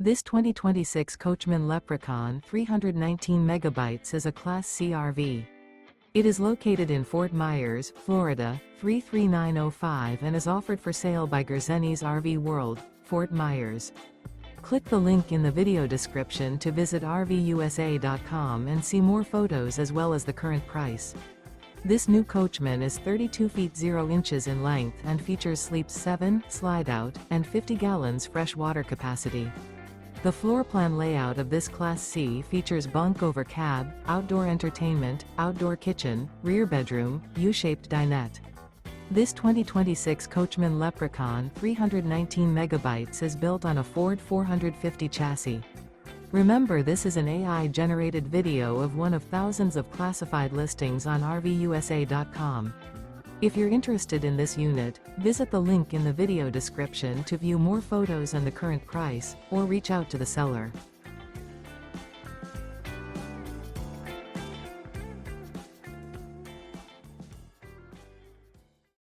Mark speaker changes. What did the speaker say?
Speaker 1: This 2026 Coachmen Leprechaun 319MB is a Class C RV. It is located in Fort Myers, Florida, 33905 and is offered for sale by Gerzeny's RV World, Fort Myers. Click the link in the video description to visit RVUSA.com and see more photos as well as the current price. This new Coachmen is 32 feet 0 inches in length and features sleeps 7, Slideout, and 50 gallons fresh water capacity. The floor plan layout of this Class C features bunk over cab, outdoor entertainment, outdoor kitchen, rear bedroom, U-shaped dinette. This 2026 Coachmen Leprechaun 319MB is built on a Ford 450 chassis. Remember, this is an AI-generated video of one of thousands of classified listings on RVUSA.com. If you're interested in this unit, visit the link in the video description to view more photos and the current price, or reach out to the seller.